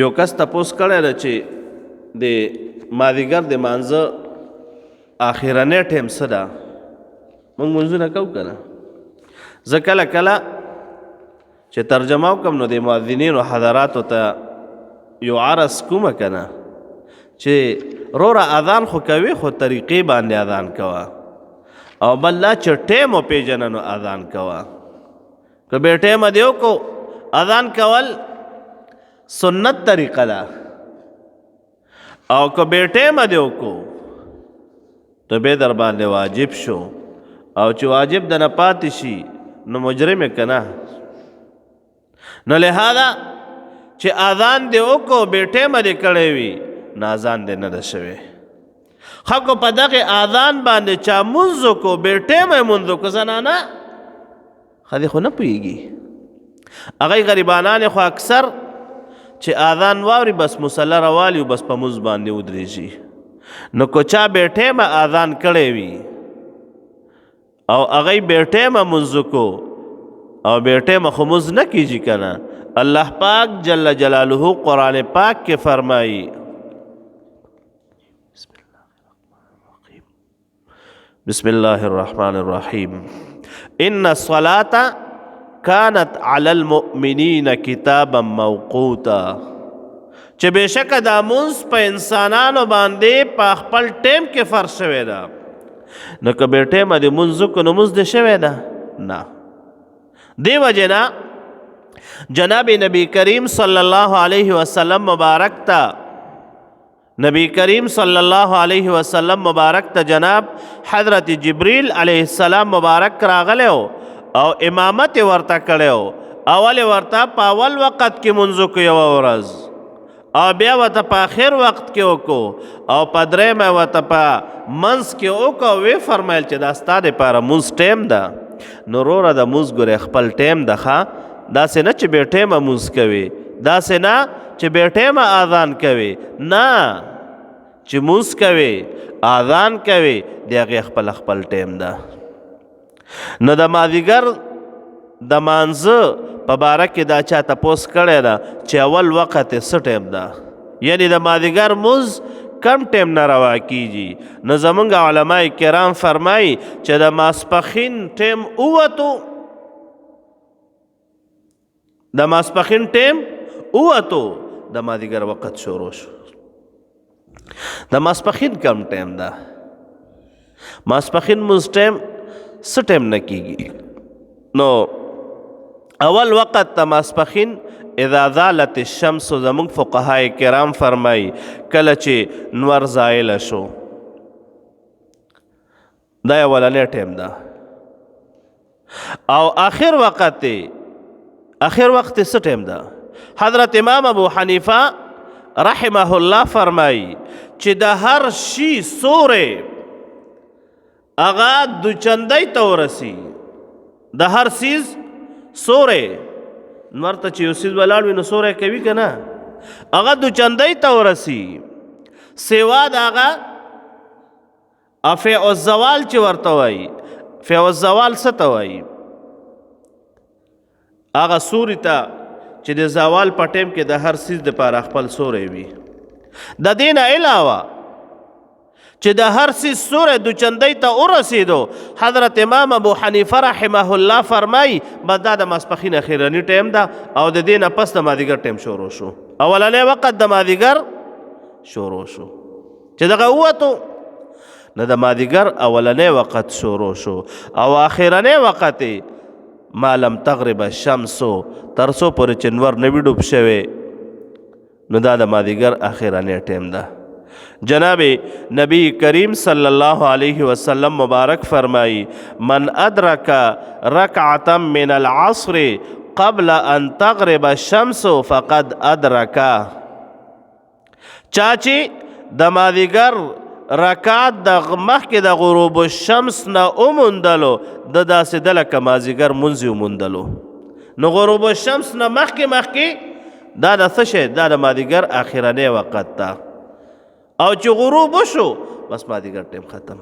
یو کس تپوس کړی ده چې د مازدیګر د مانځه اخرنی ټیم څه ده؟ موږ لمونځونه کوو که نه؟ زه کله کله چې ترجمه وکړم نو د مؤذنینو حضراتو ته یو عرض کومه که نه چې روره اذان خو کوي خو طریقې باندې اذان کوه او بل لا چې ټیم وپېژنه نو اذان کوه. که بې ټیمه دې وکړو اذان کول سنت طریقه ده او که بې ټیمه دې وکړو تو بیا در باندې واجب شو او چې واجب د نه پاتې شي نو مجرم یې که نه. نو لہذا چې اذان دې وکړو بې ټیمه دې کړی وي نو اذان دې نه ده شوی. خلکو په دغې اذان باندې چا مونځ وکړو بې ټیمه یې مونځ وکړو زنانه ښځې خو نه پوهېږي هغوی غریبانان خو اکثر چې اذان واوري بس مصله راوالي بس په مونځ باندې ودرېږي. نو که چا بې ټیمه اذان کړی وي او هغوی بې ټیمه مونځ وکړو او بې ټیمه خو مونځ نه کېږي که نه. الله پاک جل جلاله قرآن پاک کې فرمایي بسم الله الرحمن الرحیم ان الصلاة كانت على المؤمنین کتابا موقوتا چې بېشکه دا مونځ په انسانانو باندې په خپل ټیم کې فرض شوی ده. نو که بې ټیمه دې مونځ وکړو نو مونځ دې شوی ده نه. دې وجې نه جناب نبی کریم صلی الله علیه وسلم مبارک ته نبی کریم صلی الله علیه وسلم مبارک ته جناب حضرت جبریل علیه السلام مبارک راغلی او امامت ورته کړی و. اول ورته په اول وخت کې مونځ وکړو یوه ورځ او بیا ورته په آخر وخت کې وکړو او په درېیمه ورته په منځ کې وکړو. ویې فرمیل چې دا ستا دپاره مونځ ټیم ده. نو وروره د مونځ ګورې خپل ټیم ده ښه داسې نه چې بې ټیمه مونځ کوي داسې نه چې بې ټیمه اذان کوي نه چې مونځ کوي اذان کوي د هغې خپل ټیم ده. نو د مازدیګر د مانځه په باره کې دا چا تپوس کړی ده چې اول وخت یې څه ټیم ده یعنی د مازدیګر مونځ کم ټیم نه روا کیږي. نو زمونږ علما کرام فرمایي چې د ماسپښین ټیم ووتو د ماسپښین ټیم ووتو د مازدیګر وخت شروع شو. د ماسپښین کم ټیم ده ماسپښین مونځ ټیم څه ټیم نه کیږي. نو اول وخت د ماسپښین اذا زالت الشمس زمونږ فقهای کرام فرمایي کله چې نور زایله شو دا اولنی ټیم ده. او آخر وخت څه ټیم ده؟ حضرت امام ابو حنیفه رحمه الله فرمایي چې د هر شي سوری هغه دوچندۍ ته ورسي. د هر سیز سوری نور ته چې یو سیز ولاړ وي نو سوری کوي که نه هغه دوچندۍ ته ورسي سوا د هغه افع الزوال چې ورته وایي. فع الزوال څه ته وایي؟ هغه سوري ته چې د زوال په ټیم کې د هر سیز دپاره خپل سوری وي. د دې نه علاوه چې د هر سیز سوری دوچندۍ ته ورسېدو حضرت امام ابو حنیفه رحمه الله فرمایي بس دا د ماسپښین اخرني ټیم ده او د دې نه پس د مازدیګر ټیم شروع شو. اولنی وخت د مازدیګر شروع شو چې دغه ووتو نو د مازدیګر اولنی وخت شروع شو او اخرنی وخت ما لم تغرب الشمس تر څو پورې چې نور نه وي ډوب شوی نو دا د مازدیګر اخرنی ټیم ده. جناب نبی کریم صلی الله علیه وسلم مبارک فرمائی من ادرک رکعتا من العصر قبل ان تغرب الشمس فقد ادرکا. چاچی د مازدیګر رکعت د مخکې د غروب الشمس نه وموندلو د داسې ده لکه مازدیګر مونځ یې وموندلو. نو غروب الشمس نه مخکې دا د څه شی دا د مازدیګر اخرنی وخت ده او چې غروب وشو بس مازدیګر ټیم ختم.